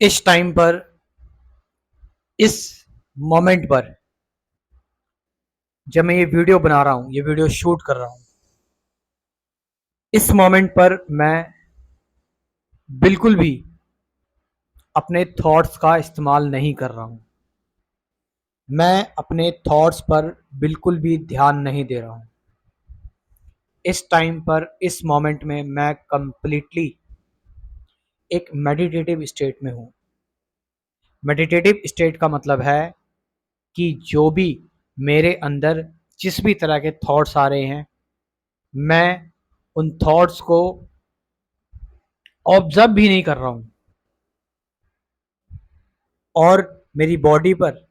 इस टाइम पर, इस मोमेंट पर, जब मैं ये वीडियो बना रहा हूँ, ये वीडियो शूट कर रहा हूँ, इस मोमेंट पर मैं बिल्कुल भी अपने थॉट्स का इस्तेमाल नहीं कर रहा हूँ। मैं अपने थॉट्स पर बिल्कुल भी ध्यान नहीं दे रहा हूँ। इस टाइम पर, इस मोमेंट में मैं कंप्लीटली एक मेडिटेटिव स्टेट में हूँ। मेडिटेटिव स्टेट का मतलब है कि जो भी मेरे अंदर जिस भी तरह के थॉट्स आ रहे हैं, मैं उन थॉट्स को ऑब्जर्व भी नहीं कर रहा हूँ। और मेरी बॉडी पर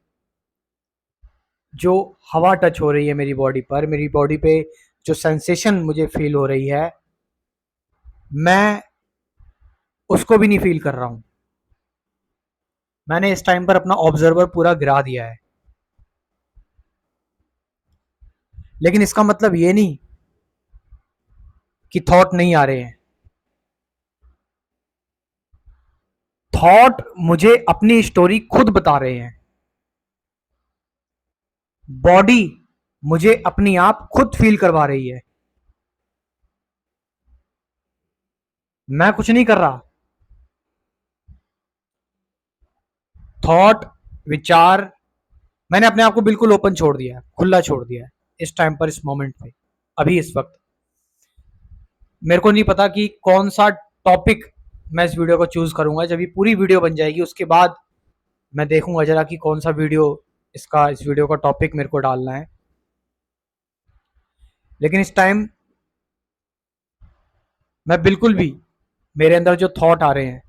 जो हवा टच हो रही है, मेरी बॉडी पर, मेरी बॉडी पे जो सेंसेशन मुझे फील हो रही है, मैं उसको भी नहीं फील कर रहा हूँ। मैंने इस टाइम पर अपना ऑब्जर्वर पूरा गिरा दिया है। लेकिन इसका मतलब ये नहीं कि थॉट नहीं आ रहे हैं। थॉट मुझे अपनी स्टोरी खुद बता रहे हैं। बॉडी मुझे अपनी आप खुद फील करवा रही है। मैं कुछ नहीं कर रहा। थॉट, विचार, मैंने अपने आप को बिल्कुल ओपन छोड़ दिया है, खुला छोड़ दिया है इस टाइम पर, इस मोमेंट पे, अभी इस वक्त। मेरे को नहीं पता कि कौन सा टॉपिक मैं इस वीडियो को चूज करूंगा। जब ये पूरी वीडियो बन जाएगी उसके बाद मैं देखूंगा जरा कि कौन सा वीडियो, इस वीडियो का टॉपिक मेरे को डालना है। लेकिन इस टाइम मैं बिल्कुल भी, मेरे अंदर जो थॉट आ रहे हैं,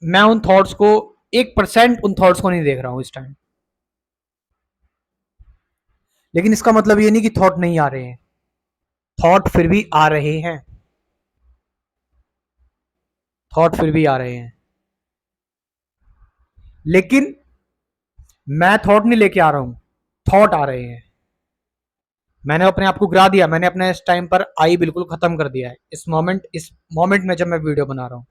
मैं उन थॉट्स को, 1% उन थॉट्स को नहीं देख रहा हूं इस टाइम। लेकिन इसका मतलब ये नहीं कि थॉट नहीं आ रहे हैं। थॉट फिर भी आ रहे हैं। थॉट फिर भी आ रहे हैं। लेकिन मैं थॉट नहीं लेके आ रहा हूं, थॉट आ रहे हैं। मैंने अपने आप को गिरा दिया। मैंने अपने इस टाइम पर आई बिल्कुल खत्म कर दिया है। इस मोमेंट में जब मैं वीडियो बना रहा हूं,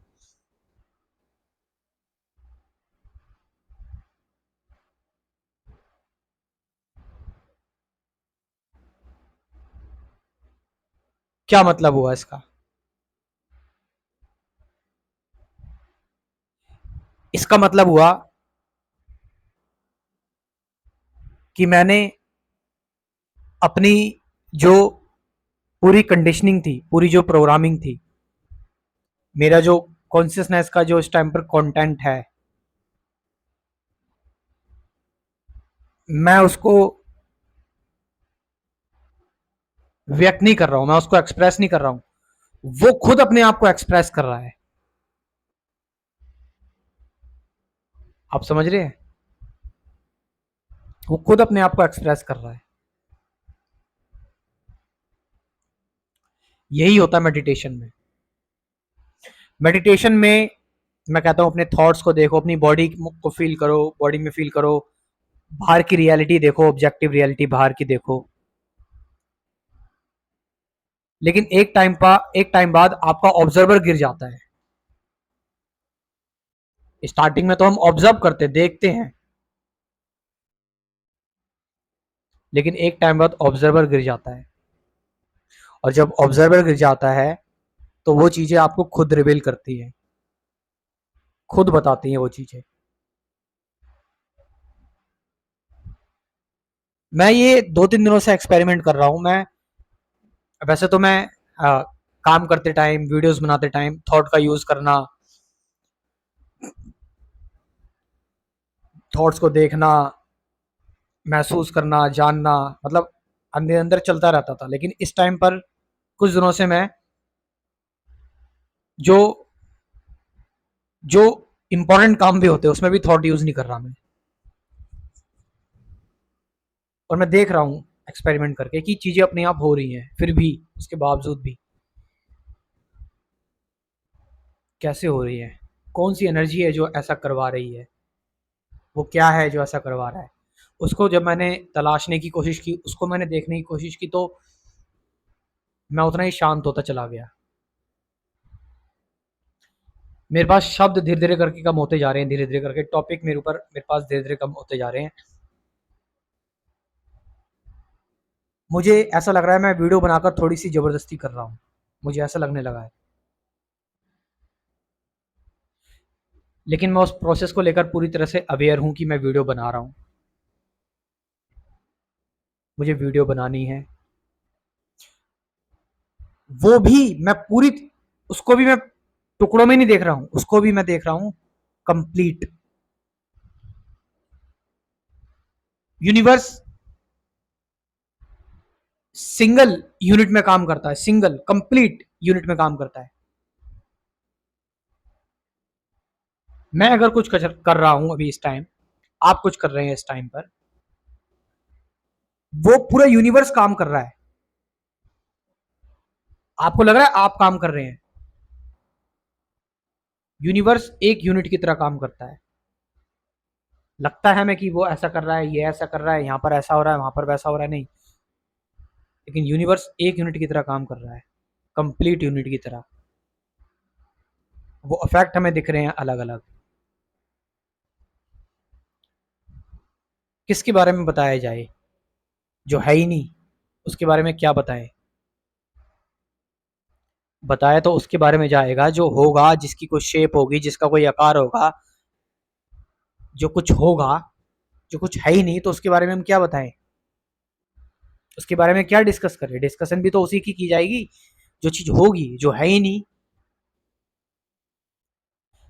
क्या मतलब हुआ इसका? इसका मतलब हुआ कि मैंने अपनी जो पूरी कंडीशनिंग थी, पूरी जो प्रोग्रामिंग थी, मेरा जो कॉन्शियसनेस का जो इस टाइम पर कंटेंट है, मैं उसको व्यक्त नहीं कर रहा हूं, मैं उसको एक्सप्रेस नहीं कर रहा हूं। वो खुद अपने आप को एक्सप्रेस कर रहा है। आप समझ रहे हैं? वो खुद अपने आप को एक्सप्रेस कर रहा है। यही होता है मेडिटेशन में। मेडिटेशन में मैं कहता हूं अपने थॉट्स को देखो, अपनी बॉडी को फील करो, बॉडी में फील करो, बाहर की रियलिटी देखो, ऑब्जेक्टिव रियलिटी बाहर की देखो। लेकिन एक टाइम बाद आपका ऑब्जर्वर गिर जाता है। स्टार्टिंग में तो हम ऑब्जर्व करते, देखते हैं। लेकिन एक टाइम बाद ऑब्जर्वर गिर जाता है। और जब ऑब्जर्वर गिर जाता है तो वो चीजें आपको खुद रिवील करती है, खुद बताती हैं वो चीजें। मैं ये 2-3 दिनों से एक्सपेरिमेंट कर रहा हूं। मैं, वैसे तो मैं काम करते टाइम, वीडियोस बनाते टाइम थॉट का यूज करना, थॉट्स को देखना, महसूस करना, जानना, मतलब अंदर अंदर चलता रहता था। लेकिन इस टाइम पर कुछ दिनों से मैं जो जो इंपॉर्टेंट काम भी होते हैं उसमें भी थॉट यूज नहीं कर रहा मैं। और मैं देख रहा हूँ एक्सपेरिमेंट करके कि चीजें अपने आप हो रही हैं, फिर भी, उसके बावजूद भी कैसे हो रही है, कौन सी एनर्जी है जो ऐसा करवा रही है, वो क्या है जो ऐसा करवा रहा है। उसको जब मैंने तलाशने की कोशिश की, उसको मैंने देखने की कोशिश की, तो मैं उतना ही शांत होता चला गया। मेरे पास शब्द धीरे धीरे करके कम होते जा रहे हैं, धीरे धीरे करके टॉपिक मेरे पास धीरे धीरे कम होते जा रहे हैं। मुझे ऐसा लग रहा है मैं वीडियो बनाकर थोड़ी सी जबरदस्ती कर रहा हूँ, मुझे ऐसा लगने लगा है। लेकिन मैं उस प्रोसेस को लेकर पूरी तरह से अवेयर हूँ कि मैं वीडियो बना रहा हूँ, मुझे वीडियो बनानी है। वो भी मैं पूरी, उसको भी मैं टुकड़ों में नहीं देख रहा हूँ, उसको भी मैं देख रहा हूँ कंप्लीट। यूनिवर्स सिंगल यूनिट में काम करता है, सिंगल कंप्लीट यूनिट में काम करता है। मैं अगर कुछ कर रहा हूं अभी इस टाइम, आप कुछ कर रहे हैं इस टाइम पर, वो पूरा यूनिवर्स काम कर रहा है। आपको लग रहा है आप काम कर रहे हैं, यूनिवर्स एक यूनिट की तरह काम करता है। लगता है हमें कि वो ऐसा कर रहा है, ये ऐसा कर रहा है, यहां पर ऐसा हो रहा है, वहां पर वैसा हो रहा है, नहीं। लेकिन यूनिवर्स एक यूनिट की तरह काम कर रहा है, कंप्लीट यूनिट की तरह। वो इफेक्ट हमें दिख रहे हैं अलग अलग। किसके बारे में बताया जाए, जो है ही नहीं उसके बारे में क्या बताएं। बताया तो उसके बारे में जाएगा जो होगा, जिसकी कोई शेप होगी, जिसका कोई आकार होगा, जो कुछ होगा, जो कुछ है ही नहीं तो उसके बारे में हम क्या बताएं, उसके बारे में क्या डिस्कस करें। डिस्कशन भी तो उसी की जाएगी जो चीज होगी, जो है ही नहीं,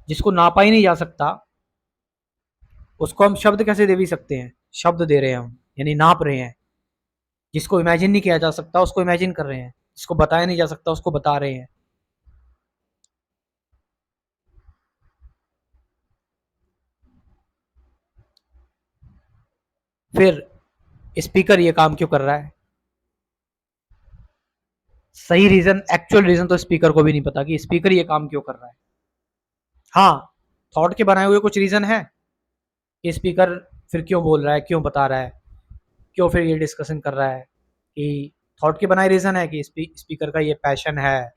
जिसको नापा ही नहीं जा सकता, उसको हम शब्द कैसे दे भी सकते हैं। शब्द दे रहे हैं हम, यानी नाप रहे हैं। जिसको इमेजिन नहीं किया जा सकता उसको इमेजिन कर रहे हैं, जिसको बताया नहीं जा सकता उसको बता रहे हैं। फिर स्पीकर ये काम क्यों कर रहा है, सही रीजन, एक्चुअल रीजन तो स्पीकर को भी नहीं पता कि स्पीकर ये काम क्यों कर रहा है। हाँ, थॉट के बनाए हुए कुछ रीजन है कि स्पीकर फिर क्यों बोल रहा है, क्यों बता रहा है, क्यों फिर ये डिस्कशन कर रहा है। कि थॉट के बनाए रीजन है कि स्पीकर का ये पैशन है,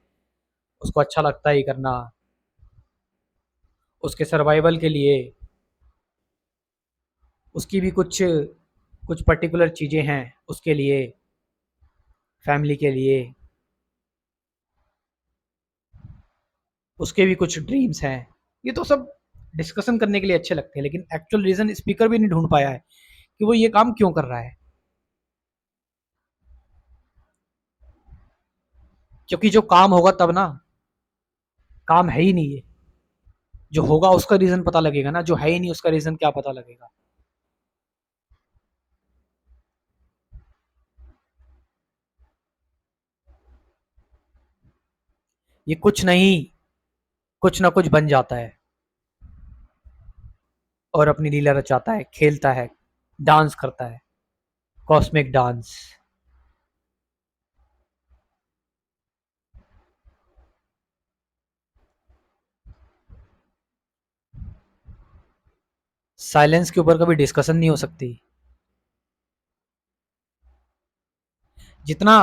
उसको अच्छा लगता है ये करना, उसके सर्वाइवल के लिए उसकी भी कुछ कुछ पर्टिकुलर चीज़ें हैं, उसके लिए, फैमिली के लिए उसके भी कुछ ड्रीम्स हैं। ये तो सब डिस्कशन करने के लिए अच्छे लगते हैं, लेकिन एक्चुअल रीज़न स्पीकर भी नहीं ढूंढ पाया है कि वो ये काम क्यों कर रहा है। क्योंकि जो काम होगा तब ना, काम है ही नहीं है। जो होगा उसका रीज़न पता लगेगा ना, जो है ही नहीं उसका रीज़न क्या पता लगेगा। ये कुछ नहीं, कुछ ना कुछ बन जाता है और अपनी लीला रचाता है, खेलता है, डांस करता है, कॉस्मिक डांस। साइलेंस के ऊपर कभी डिस्कशन नहीं हो सकती। जितना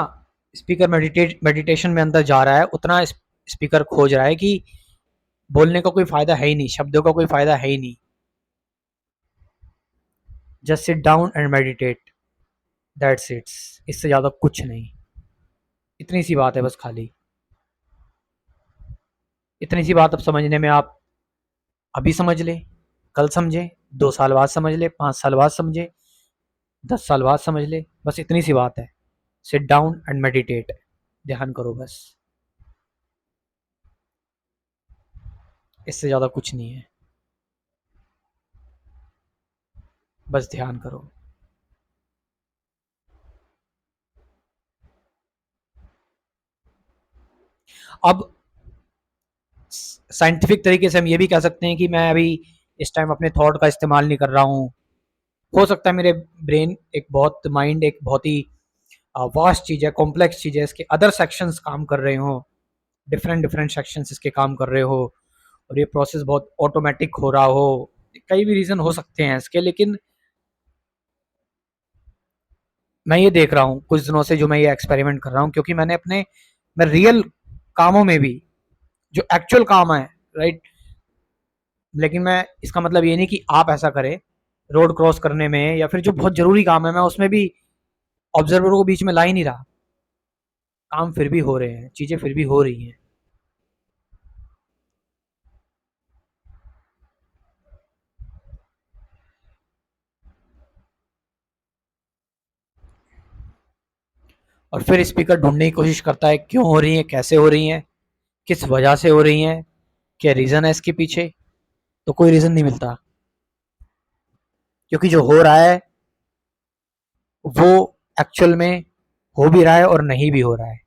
स्पीकर मेडिटेशन में अंदर जा रहा है, उतना स्पीकर खोज रहा है कि बोलने का कोई फायदा है ही नहीं, शब्दों का कोई फायदा है ही नहीं। Just sit down and meditate, that's it's. इससे ज्यादा कुछ नहीं। इतनी सी बात है बस, खाली इतनी सी बात। अब समझने में आप अभी समझ ले, कल समझे, 2 साल बाद समझ ले, 5 साल बाद समझे, 10 साल बाद समझ ले, बस इतनी सी बात है। सिट डाउन एंड मेडिटेट, ध्यान करो बस, इससे ज़्यादा कुछ नहीं है। बस ध्यान करो। अब साइंटिफिक तरीके से हम ये भी कह सकते हैं कि मैं अभी इस टाइम अपने थॉट का इस्तेमाल नहीं कर रहा हूँ। हो सकता है मेरे ब्रेन एक बहुत, माइंड एक बहुत ही वास्ट चीज़ है, कॉम्प्लेक्स चीज़ है, इसके अदर सेक्शंस काम कर रहे हो, डिफरेंट डिफरेंट सेक्शंस इसके काम कर रहे हो, और ये प्रोसेस बहुत ऑटोमेटिक हो रहा हो। कई भी रीज़न हो सकते हैं इसके, लेकिन मैं ये देख रहा हूँ कुछ दिनों से, जो मैं ये एक्सपेरिमेंट कर रहा हूँ, क्योंकि मैं रियल कामों में भी, जो एक्चुअल काम है, राइट, लेकिन मैं इसका मतलब ये नहीं कि आप ऐसा करें। रोड क्रॉस करने में या फिर जो बहुत ज़रूरी काम है, मैं उसमें भी ऑब्जर्वरों को बीच में ला ही नहीं रहा। काम फिर भी हो रहे हैं, चीज़ें फिर भी हो रही हैं। और फिर स्पीकर ढूँढने की कोशिश करता है, क्यों हो रही हैं, कैसे हो रही हैं, किस वजह से हो रही हैं, क्या रीज़न है इसके पीछे? तो कोई रीज़न नहीं मिलता, क्योंकि जो हो रहा है वो एक्चुअल में हो भी रहा है और नहीं भी हो रहा है।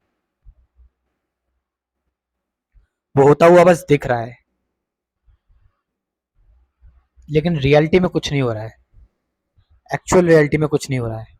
वो होता हुआ बस दिख रहा है, लेकिन रियलिटी में कुछ नहीं हो रहा है। एक्चुअल रियलिटी में कुछ नहीं हो रहा है।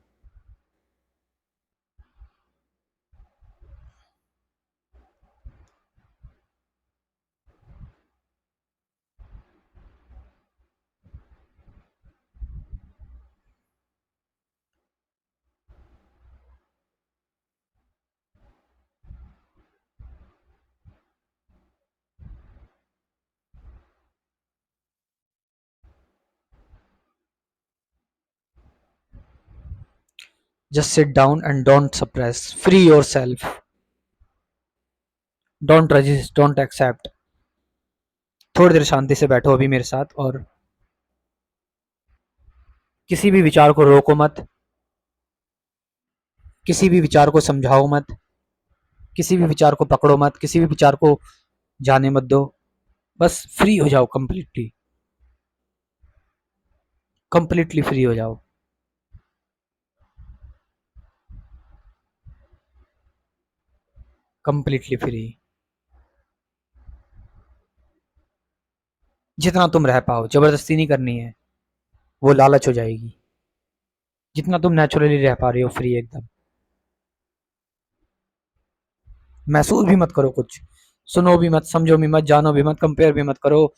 Just sit down and don't suppress, free yourself, don't resist, don't accept. थोड़ी देर शांति से बैठो अभी मेरे साथ, और किसी भी विचार को रोको मत, किसी भी विचार को समझाओ मत, किसी भी विचार को पकड़ो मत, किसी भी विचार को जाने मत दो। बस फ्री हो जाओ, कंप्लीटली, कंप्लीटली फ्री हो जाओ। Completely free. जितना तुम रह पाओ, जबरदस्ती नहीं करनी है, वो लालच हो जाएगी। जितना तुम नेचुरली रह पा रही हो, फ्री एकदम। महसूस भी मत करो कुछ, सुनो भी मत, समझो भी मत, जानो भी मत, कंपेयर भी मत करो,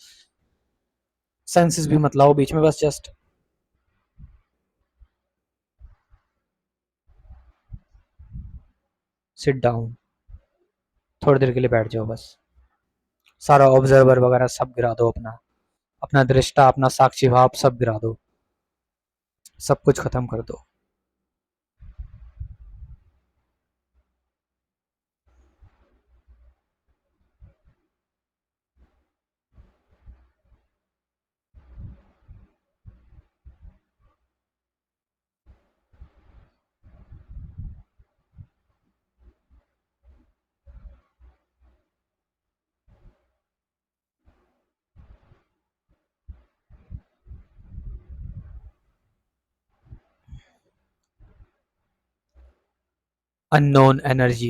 सेंसेस भी मत लाओ बीच में। बस जस्ट सिट डाउन, थोड़ी देर के लिए बैठ जाओ बस। सारा ऑब्जर्वर वगैरह सब गिरा दो, अपना अपना दृष्टा, अपना साक्षी भाव सब गिरा दो, सब कुछ खत्म कर दो। Unknown energy,